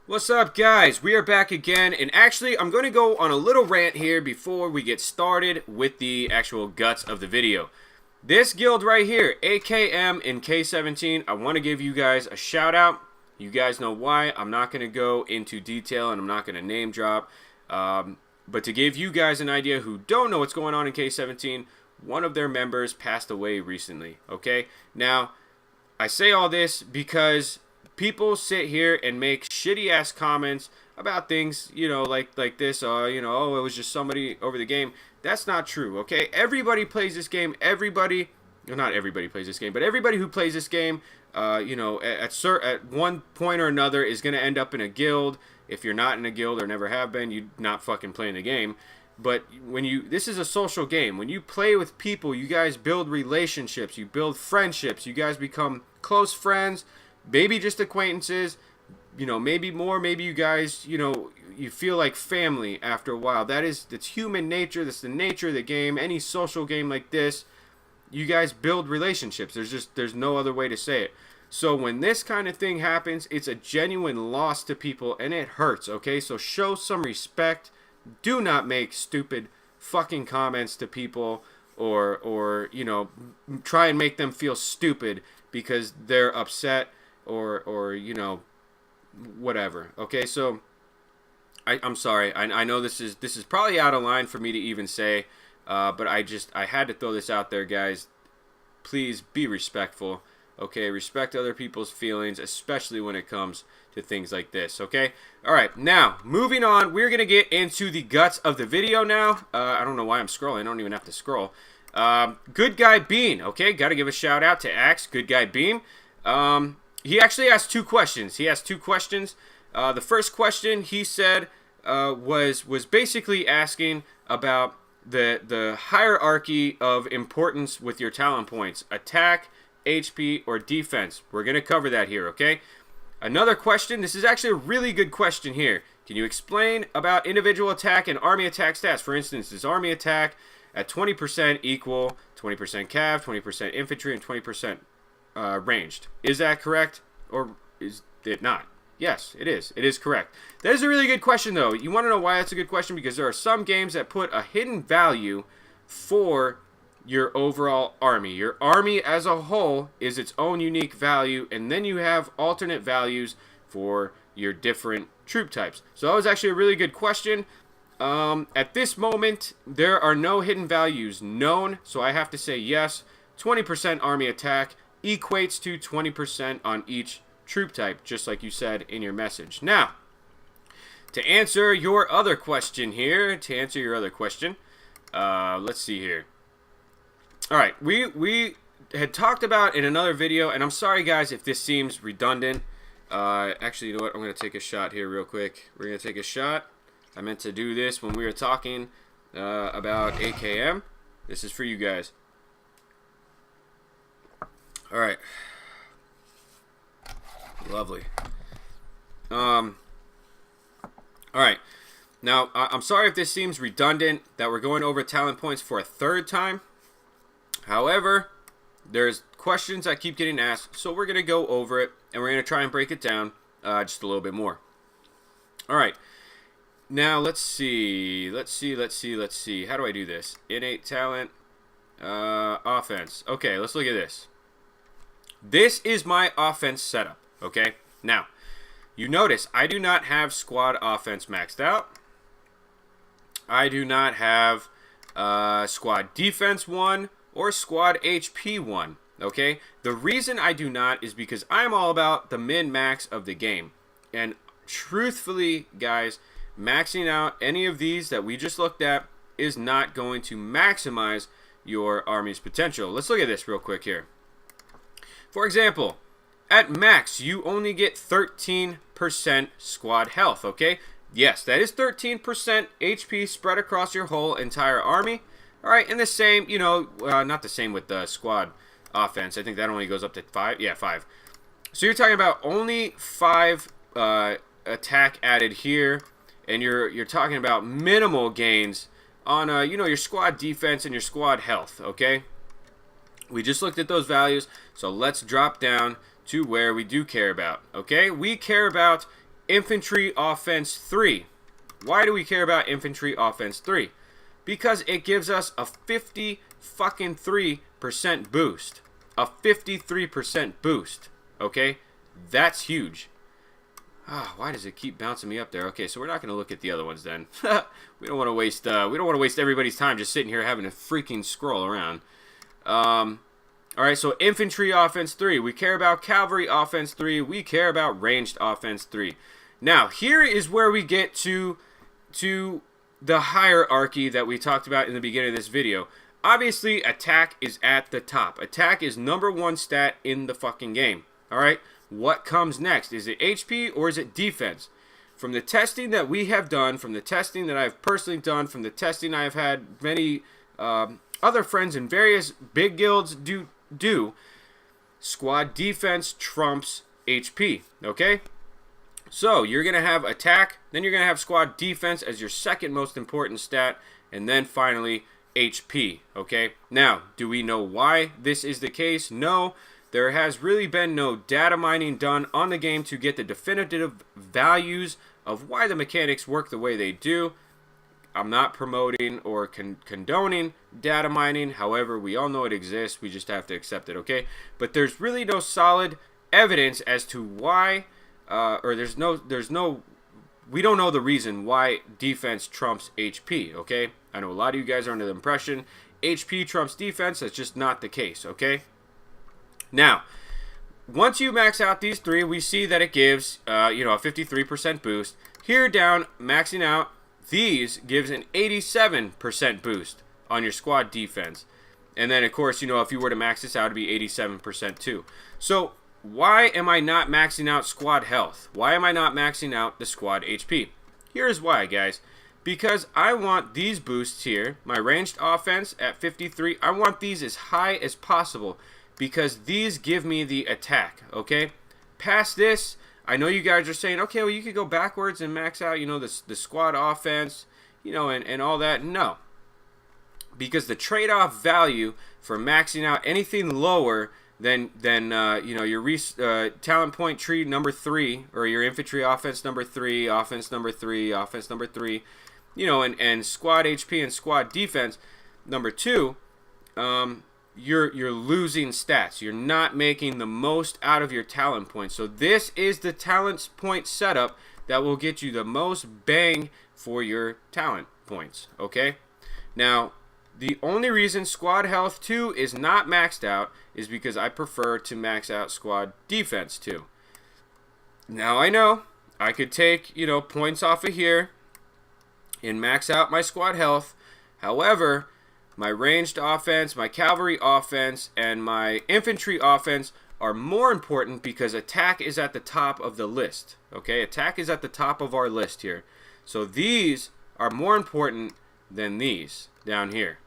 What's up, guys? We are back again, and actually I'm going to go on a little rant here before we get started with the actual guts of the video. This guild right here, AKM and K17, I want to give you guys a shout out. You guys know why. I'm not going to go into detail and I'm not going to name drop, but to give you guys an idea who don't know what's going on in K17, one of their members passed away recently, okay? Now, I say all this because people sit here and make shitty ass comments about things, you know, like this, oh, it was just somebody over the game. That's not true, okay? Everybody plays this game. Everybody, well, not everybody plays this game, but everybody who plays this game, at one point or another is going to end up in a guild. If you're not in a guild or never have been, you're not fucking playing the game. But this is a social game. When you play with people, you guys build relationships, you build friendships, you guys become close friends, maybe just acquaintances, maybe more, maybe you guys, you feel like family after a while. That's human nature. That's the nature of the game. Any social game like this, you guys build relationships. There's no other way to say it. So when this kind of thing happens, it's a genuine loss to people and it hurts, okay? So show some respect. Do not make stupid fucking comments to people or try and make them feel stupid because they're upset or whatever. Okay, so I'm sorry. I know this is probably out of line for me to even say, but I had to throw this out there, guys. Please be respectful. Okay, respect other people's feelings, especially when it comes to things like this, okay? All right, now, moving on, we're going to get into the guts of the video now. I don't know why I'm scrolling. I don't even have to scroll. Good Guy Bean, okay? Got to give a shout out to Axe, Good Guy Bean. He actually asked two questions. He asked two questions. The first question he said was basically asking about the hierarchy of importance with your talent points. Attack, HP, or defense. We're going to cover that here, okay? Another question. This is actually a really good question here. Can you explain about individual attack and army attack stats? For instance, is army attack at 20% equal 20% cav, 20% infantry, and 20% ranged? Is that correct, or is it not? Yes, it is. It is correct. That is a really good question, though. You want to know why that's a good question? Because there are some games that put a hidden value for your overall army. Your army as a whole is its own unique value, and then you have alternate values for your different troop types. So that was actually a really good question. At this moment, there are no hidden values known, so I have to say yes. 20% army attack equates to 20% on each troop type, just like you said in your message. Now, to answer your other question here, let's see here. All right, we had talked about in another video, and I'm sorry, guys, if this seems redundant. Actually, you know what? I'm going to take a shot here real quick. We're going to take a shot. I meant to do this when we were talking about AKM. This is for you guys. All right. Lovely. All right. Now, I'm sorry if this seems redundant that we're going over talent points for a third time. However, there's questions that keep getting asked, so we're going to go over it, and we're going to try and break it down just a little bit more. All right. Now, let's see. How do I do this? Innate talent, offense. Okay, let's look at this. This is my offense setup, okay? Now, you notice I do not have squad offense maxed out. I do not have squad defense 1 or squad HP 1, okay? The reason I do not is because I'm all about the min-max of the game. And truthfully, guys, maxing out any of these that we just looked at is not going to maximize your army's potential. Let's look at this real quick here. For example, at max, you only get 13% squad health, okay? Yes, that is 13% HP spread across your whole entire army. All right, and the same, not the same with the squad offense. I think that only goes up to 5. Yeah, 5. So you're talking about only 5 attack added here, and you're talking about minimal gains on your squad defense and your squad health, okay? We just looked at those values, so let's drop down to where we do care about, okay? We care about Infantry Offense 3. Why do we care about Infantry Offense 3? Because it gives us a 53% boost. A 53% boost. Okay? That's huge. Why does it keep bouncing me up there? Okay, so we're not going to look at the other ones then. We don't want to waste. We don't want to waste everybody's time just sitting here having to freaking scroll around. All right, so Infantry Offense 3. We care about Cavalry Offense 3. We care about Ranged Offense 3. Now, here is where we get to the hierarchy that we talked about in the beginning of this video. Obviously, attack is at the top. Attack is #1 stat in the fucking game. All right? What comes next? Is it HP or is it defense? From the testing that we have done, from the testing that I've personally done, from the testing I have had many other friends in various big guilds do, squad defense trumps HP, okay? So you're going to have attack, then you're going to have squad defense as your second most important stat, and then finally HP, okay? Now, do we know why this is the case? No. There has really been no data mining done on the game to get the definitive values of why the mechanics work the way they do. I'm not promoting or condoning data mining. However, we all know it exists. We just have to accept it, okay? But there's really no solid evidence as to why, we don't know the reason why defense trumps HP, okay? I know a lot of you guys are under the impression HP trumps defense. That's just not the case, okay? Now, once you max out these three, we see that it gives, a 53% boost. Here down, maxing out these gives an 87% boost on your squad defense. And then, of course, if you were to max this out, it'd be 87% too. So, why am I not maxing out squad health? Why am I not maxing out the squad HP? Here's why, guys. Because I want these boosts here, my ranged offense at 53, I want these as high as possible. Because these give me the attack, okay? Past this, I know you guys are saying, okay, well, you could go backwards and max out, the squad offense, and all that. No. Because the trade-off value for maxing out anything lower than your talent point tree number 3, or your infantry offense number 3, offense number 3, offense number 3, and squad HP and squad defense number 2, you're losing stats. You're not making the most out of your talent points. So this is the talent point setup that will get you the most bang for your talent points, okay? Now, the only reason squad health 2 is not maxed out is because I prefer to max out squad defense 2. Now I know I could take, points off of here and max out my squad health. However, my ranged offense, my cavalry offense, and my infantry offense are more important because attack is at the top of the list. Okay, attack is at the top of our list here. So these are more important than these down here.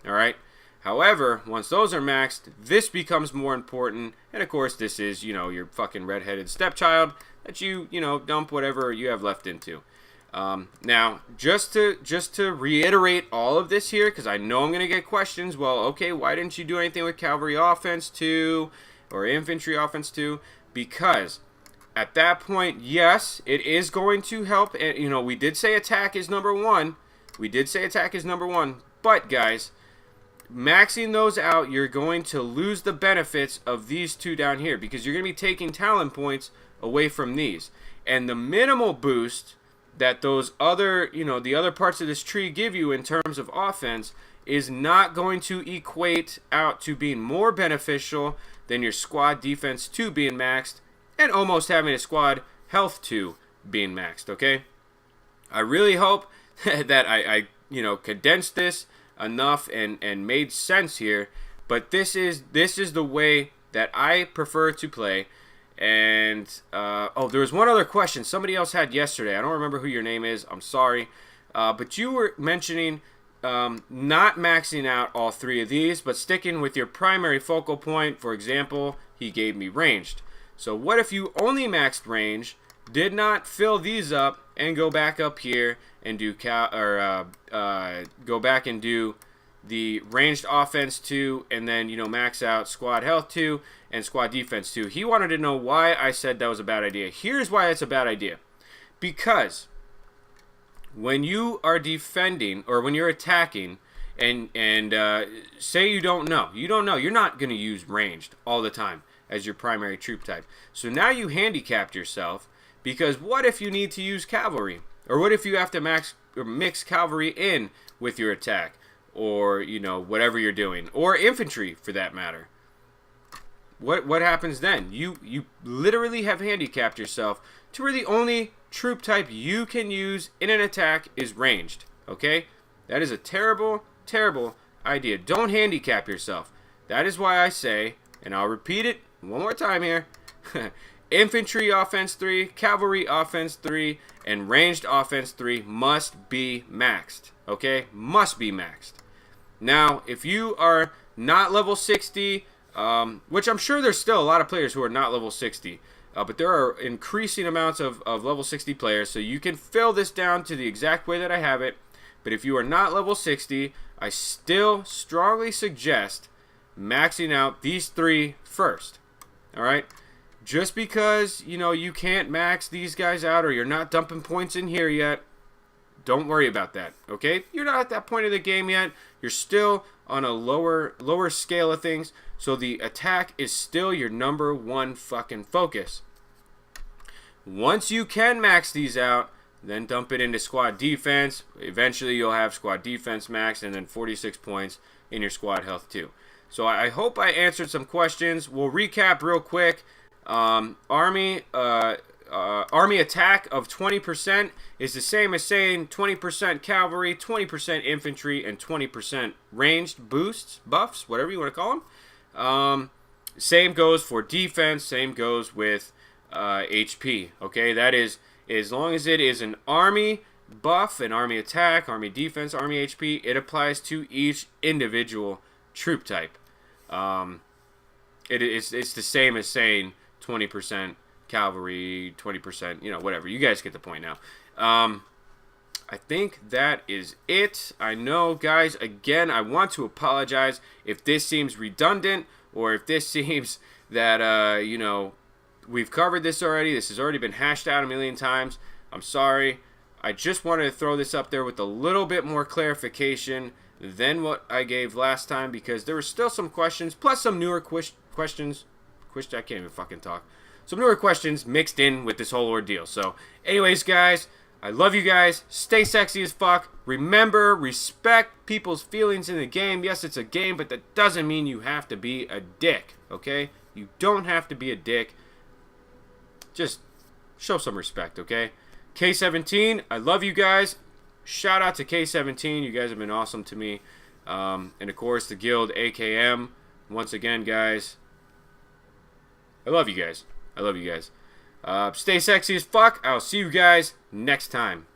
All right. However, once those are maxed, this becomes more important. And of course, this is, your fucking redheaded stepchild that you dump whatever you have left into. Now, just to reiterate all of this here, because I know I'm going to get questions. Well, okay, why didn't you do anything with cavalry offense 2 or infantry offense 2? Because at that point, yes, it is going to help. And, we did say attack is #1. We did say attack is #1. But, guys, maxing those out, you're going to lose the benefits of these two down here because you're going to be taking talent points away from these. And the minimal boost that those other, the other parts of this tree give you in terms of offense is not going to equate out to being more beneficial than your squad defense 2 being maxed and almost having a squad health 2 being maxed, okay? I really hope that I condensed this enough and made sense here, but this is the way that I prefer to play. And, there was one other question somebody else had yesterday. I don't remember who your name is. I'm sorry. But you were mentioning not maxing out all three of these, but sticking with your primary focal point. For example, he gave me ranged. So what if you only maxed range, did not fill these up, and go back up here and do go back and do the ranged offense 2, and then, you know, max out squad health 2 and squad defense 2. He wanted to know why I said that was a bad idea. Here's why it's a bad idea. Because when you are defending or when you're attacking and say you don't know, you're not going to use ranged all the time as your primary troop type. So now you handicapped yourself, because what if you need to use cavalry? Or what if you have to mix cavalry in with your attack? Or, you know, whatever you're doing. Or infantry, for that matter. What happens then? You literally have handicapped yourself to where the only troop type you can use in an attack is ranged. Okay? That is a terrible, terrible idea. Don't handicap yourself. That is why I say, and I'll repeat it one more time here, infantry offense 3, cavalry offense 3, and ranged offense 3 must be maxed. Okay? Must be maxed. Now, if you are not level 60, which I'm sure there's still a lot of players who are not level 60, but there are increasing amounts of level 60 players, so you can fill this down to the exact way that I have it. But if you are not level 60, I still strongly suggest maxing out these 3 first. Alright? Just because, you know, you can't max these guys out or you're not dumping points in here yet, don't worry about that, okay? You're not at that point of the game yet. You're still on a lower scale of things, so the attack is still your number one fucking focus. Once you can max these out, then dump it into squad defense. Eventually you'll have squad defense max and then 46 points in your squad health too. So I hope I answered some questions. We'll recap real quick. Army attack of 20% is the same as saying 20% cavalry, 20% infantry, and 20% ranged boosts, buffs, whatever you want to call them. Same goes for defense. Same goes with HP. Okay, that is, as long as it is an army buff, an army attack, army defense, army HP, it applies to each individual troop type. It's the same as saying 20% cavalry, 20%, you know, whatever. You guys get the point now. I think that is it. I know, guys, again, I want to apologize if this seems redundant or if this seems that, you know, we've covered this already. This has already been hashed out a million times. I'm sorry. I just wanted to throw this up there with a little bit more clarification than what I gave last time, because there were still some questions, plus some newer questions. I can't even fucking talk. Some newer questions mixed in with this whole ordeal. So, anyways, guys, I love you guys. Stay sexy as fuck. Remember, respect people's feelings in the game. Yes, it's a game, but that doesn't mean you have to be a dick, okay? You don't have to be a dick. Just show some respect, okay? K17, I love you guys. Shout out to K17. You guys have been awesome to me. And, of course, the guild AKM. Once again, guys, I love you guys. I love you guys. Stay sexy as fuck. I'll see you guys next time.